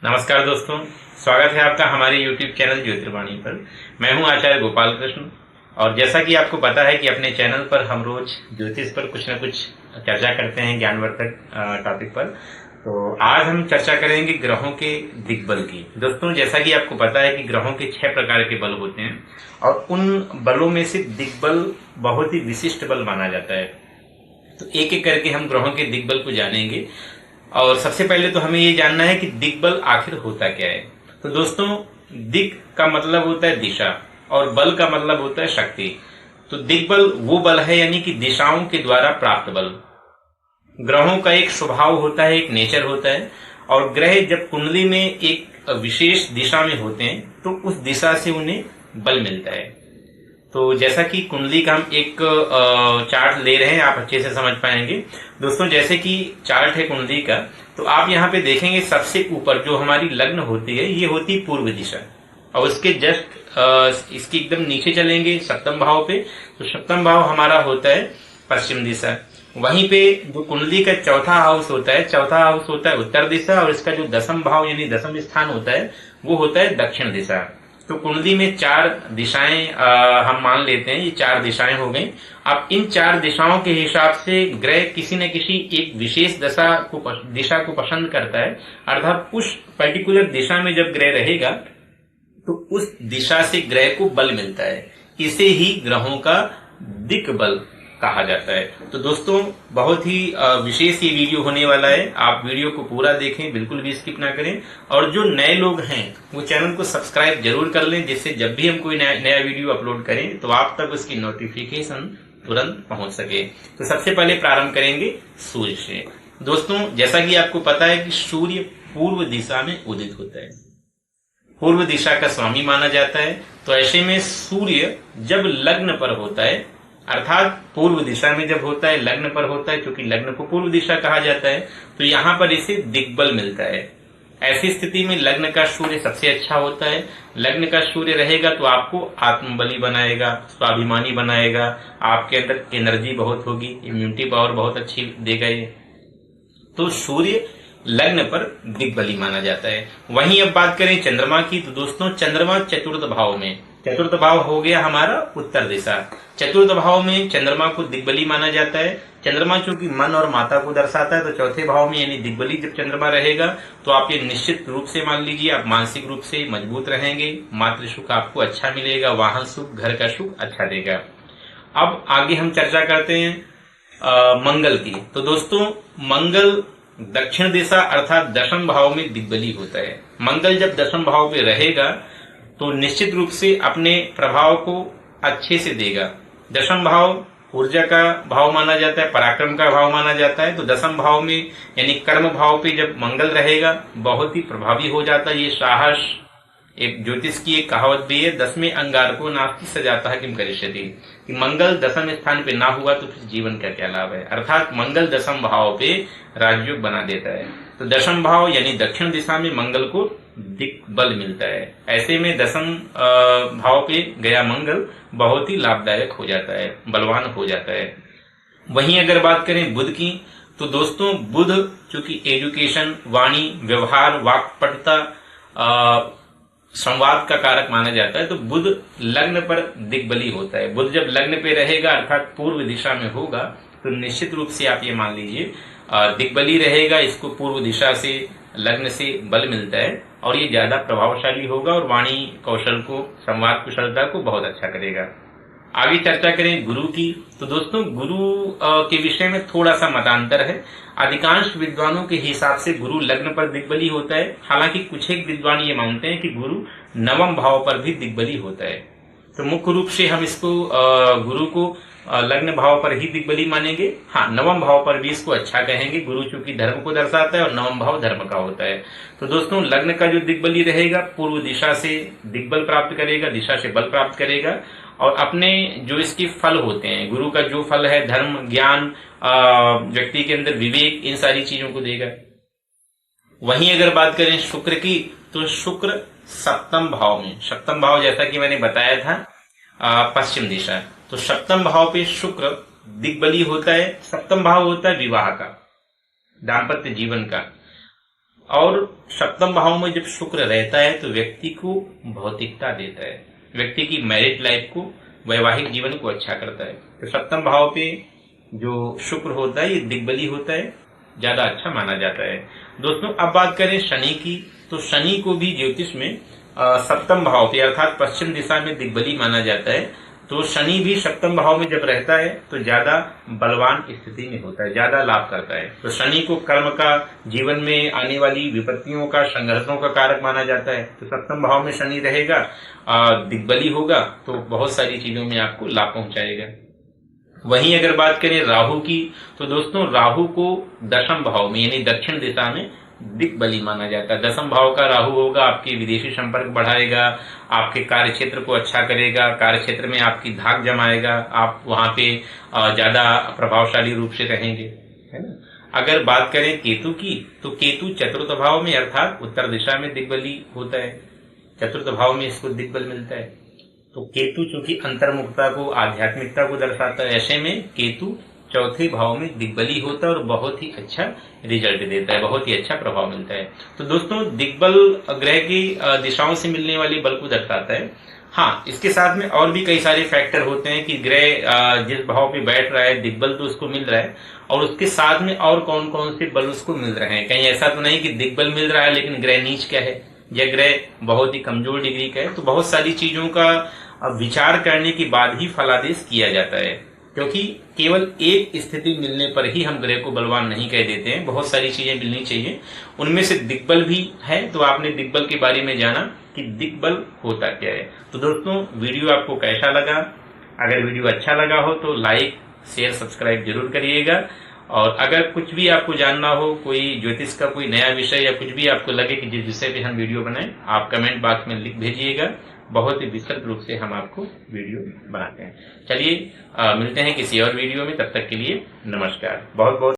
नमस्कार दोस्तों, स्वागत है आपका हमारे YouTube चैनल ज्योतिर्वाणी पर। मैं हूं आचार्य गोपाल कृष्ण और जैसा कि आपको पता है कि अपने चैनल पर हम रोज ज्योतिष पर कुछ न कुछ चर्चा करते हैं, ज्ञानवर्धक टॉपिक पर। तो आज हम चर्चा करेंगे ग्रहों के दिग्बल की। दोस्तों, जैसा कि आपको पता है कि ग्रहों के 6 प्रकार के बल होते हैं और उन बलों में से दिग्बल बहुत ही विशिष्ट बल माना जाता है। तो एक एक करके हम ग्रहों के दिग्बल को जानेंगे। और सबसे पहले तो हमें ये जानना है कि दिग्बल आखिर होता क्या है। तो दोस्तों, दिग का मतलब होता है दिशा और बल का मतलब होता है शक्ति। तो दिग्बल वो बल है यानी कि दिशाओं के द्वारा प्राप्त बल। ग्रहों का एक स्वभाव होता है, एक नेचर होता है, और ग्रह जब कुंडली में एक विशेष दिशा में होते हैं तो उस दिशा से उन्हें बल मिलता है। तो जैसा कि कुंडली का हम एक चार्ट ले रहे हैं, आप अच्छे से समझ पाएंगे। दोस्तों, जैसे कि चार्ट है कुंडली का, तो आप यहाँ पे देखेंगे सबसे ऊपर जो हमारी लग्न होती है ये होती पूर्व दिशा, और उसके जस्ट इसके एकदम नीचे चलेंगे सप्तम भाव पे, तो सप्तम भाव हमारा होता है पश्चिम दिशा। वहीं पे जो कुंडली का चौथा हाउस होता है, चौथा हाउस होता है उत्तर दिशा, और इसका जो दसम भाव यानी दसम स्थान होता है वो होता है दक्षिण दिशा। तो कुंडली में 4 दिशाएं हम मान लेते हैं, ये 4 दिशाएं हो गई। अब इन 4 दिशाओं के हिसाब से ग्रह किसी न किसी एक विशेष दिशा को पसंद करता है, अर्थात उस पर्टिकुलर दिशा में जब ग्रह रहेगा तो उस दिशा से ग्रह को बल मिलता है। इसे ही ग्रहों का दिक्बल कहा जाता है। तो दोस्तों, बहुत ही विशेष ये वीडियो होने वाला है, आप वीडियो को पूरा देखें, बिल्कुल भी स्किप ना करें। और जो नए लोग हैं वो चैनल को सब्सक्राइब जरूर कर लें, जिससे जब भी हम कोई नया वीडियो अपलोड करें तो आप तक उसकी नोटिफिकेशन तुरंत पहुंच सके। तो सबसे पहले प्रारंभ करेंगे सूर्य से। दोस्तों, जैसा कि आपको पता है कि सूर्य पूर्व दिशा में उदित होता है, पूर्व दिशा का स्वामी माना जाता है। तो ऐसे में सूर्य जब लग्न पर होता है, अर्थात पूर्व दिशा में जब होता है, लग्न पर होता है, क्योंकि लग्न को पूर्व दिशा कहा जाता है, तो यहाँ पर इसे दिग्बल मिलता है। ऐसी स्थिति में लग्न का सूर्य सबसे अच्छा होता है। लग्न का सूर्य रहेगा तो आपको आत्मबली बनाएगा, स्वाभिमानी बनाएगा, आपके अंदर एनर्जी बहुत होगी, इम्यूनिटी पावर बहुत अच्छी देगा ये। तो सूर्य लग्न पर दिग्बली माना जाता है। वहीं अब बात करें चंद्रमा की, तो दोस्तों चंद्रमा चतुर्थ भाव में, चतुर्थ भाव हो गया हमारा उत्तर दिशा, चतुर्थ भाव में चंद्रमा को दिग्बली माना जाता है। चंद्रमा चूंकि मन और माता को दर्शाता है, तो चौथे भाव में यानी दिग्बली जब चंद्रमा रहेगा तो आप ये निश्चित रूप से मान लीजिए आप मानसिक रूप से मजबूत रहेंगे, मातृ सुख आपको अच्छा मिलेगा, वाहन सुख, घर का सुख अच्छा देगा। अब आगे हम चर्चा करते हैं मंगल की। तो दोस्तों, मंगल दक्षिण दिशा अर्थात दशम भाव में दिग्बली होता है। मंगल जब दशम भाव में रहेगा तो निश्चित रूप से अपने प्रभाव को अच्छे से देगा। दशम भाव ऊर्जा का भाव माना जाता है, पराक्रम का भाव माना जाता है। तो दशम भाव में यानी कर्म भाव पे जब मंगल रहेगा बहुत ही प्रभावी हो जाता है। ये साहस, एक ज्योतिष की एक कहावत भी है, 10वें अंगारको नास्ति सजाता है किम करिष्यति, कि मंगल दशम स्थान पे ना हुआ तो फिर जीवन का क्या लाभ है। अर्थात मंगल दशम भाव पे राजयोग बना देता है। तो दशम भाव यानी दक्षिण दिशा में मंगल को दिग्बल मिलता है। ऐसे में दशम भाव पे गया मंगल बहुत ही लाभदायक हो जाता है, बलवान हो जाता है। वहीं अगर बात करें बुध की, तो दोस्तों बुध चूंकि एजुकेशन, वाणी, व्यवहार, वाक्पटुता, संवाद का कारक माना जाता है, तो बुध लग्न पर दिग्बली होता है। बुध जब लग्न पे रहेगा अर्थात पूर्व दिशा में होगा तो निश्चित रूप से आप ये मान लीजिए दिग्बली रहेगा, इसको पूर्व दिशा से लग्न से बल मिलता है और ये ज्यादा प्रभावशाली होगा और वाणी कौशल को, संवाद कुशलता को बहुत अच्छा करेगा। आगे चर्चा करें गुरु की, तो दोस्तों गुरु के विषय में थोड़ा सा मतांतर है। अधिकांश विद्वानों के हिसाब से गुरु लग्न पर दिग्बली होता है, हालांकि कुछ एक विद्वान ये मानते हैं कि गुरु नवम भाव पर भी दिग्बली होता है। तो मुख्य रूप से हम इसको गुरु को लग्न भाव पर ही दिग्बली मानेंगे। हाँ, नवम भाव पर भी इसको अच्छा कहेंगे, गुरु चूंकि धर्म को दर्शाता है और नवम भाव धर्म का होता है। तो दोस्तों लग्न का जो दिग्बली रहेगा पूर्व दिशा से दिग्बल प्राप्त करेगा, दिशा से बल प्राप्त करेगा, और अपने जो इसके फल होते हैं, गुरु का जो फल है धर्म, ज्ञान, व्यक्ति के अंदर विवेक, इन सारी चीजों को देगा। वहीं अगर बात करें शुक्र की, तो शुक्र सप्तम भाव में, सप्तम भाव जैसा कि मैंने बताया था पश्चिम दिशा, तो सप्तम भाव पे शुक्र दिग्बली होता है। सप्तम भाव होता है विवाह का, दाम्पत्य जीवन का। और सप्तम भाव में जब शुक्र रहता है तो व्यक्ति को भौतिकता देता है, व्यक्ति की मैरिड लाइफ को, वैवाहिक जीवन को अच्छा करता है। तो सप्तम भाव पे जो शुक्र होता है ये दिग्बली होता है, ज्यादा अच्छा माना जाता है। दोस्तों अब बात करें शनि की, तो शनि को भी ज्योतिष में सप्तम भाव पे अर्थात पश्चिम दिशा में दिग्बली माना जाता है। तो शनि भी सप्तम भाव में जब रहता है तो ज्यादा बलवान स्थिति में होता है, ज्यादा लाभ करता है। तो शनि को कर्म का, जीवन में आने वाली विपत्तियों का, संघर्षों का कारक माना जाता है। तो सप्तम भाव में शनि रहेगा, दिग्बली होगा तो बहुत सारी चीजों में आपको लाभ पहुंचाएगा। वहीं अगर बात करें राहु की, तो दोस्तों राहु को दशम भाव में यानी दक्षिण दिशा में दिग्बली माना जाता है। दशम भाव का राहु होगा, आपके विदेशी संपर्क बढ़ाएगा, आपके कार्य क्षेत्र को अच्छा करेगा, कार्य क्षेत्र में आपकी धाक जमाएगा, आप वहां पे ज्यादा प्रभावशाली रूप से रहेंगे, है ना। अगर बात करें केतु की, तो केतु चतुर्थ भाव में अर्थात उत्तर दिशा में दिग्बली होता है, चतुर्थ भाव में इसको दिग्बल मिलता है। तो केतु चूंकि अंतर्मुखता को, आध्यात्मिकता को दर्शाता है, ऐसे में केतु चौथे भाव में दिग्बली होता है और बहुत ही अच्छा रिजल्ट देता है, बहुत ही अच्छा प्रभाव मिलता है। तो दोस्तों दिग्बल ग्रह की दिशाओं से मिलने वाली बल को दर्शाता है। हाँ, इसके साथ में और भी कई सारे फैक्टर होते हैं कि ग्रह जिस भाव पे बैठ रहा है दिग्बल तो उसको मिल रहा है, और उसके साथ में और कौन कौन से बल उसको मिल रहे हैं। कहीं ऐसा तो नहीं कि दिग्बल मिल रहा है लेकिन ग्रह नीच क्या है, यह ग्रह बहुत ही कमजोर डिग्री का है। तो बहुत सारी चीजों का विचार करने के बाद ही फलादेश किया जाता है, क्योंकि केवल एक स्थिति मिलने पर ही हम ग्रह को बलवान नहीं कह देते हैं, बहुत सारी चीजें मिलनी चाहिए। उनमें से दिग्बल भी है, तो आपने दिग्बल के बारे में जाना कि दिग्बल होता क्या है। तो दोस्तों वीडियो आपको कैसा लगा? अगर वीडियो अच्छा लगा हो तो लाइक, शेयर, सब्सक्राइब जरूर करिएगा। और अगर कुछ भी आपको जानना हो, कोई ज्योतिष का कोई नया विषय या कुछ भी आपको लगे कि जिस विषय पे हम वीडियो बनाएं, आप कमेंट बॉक्स में लिख भेजिएगा, बहुत ही विस्तृत रूप से हम आपको वीडियो बनाते हैं। चलिए मिलते हैं किसी और वीडियो में, तब तक के लिए नमस्कार। बहुत बहुत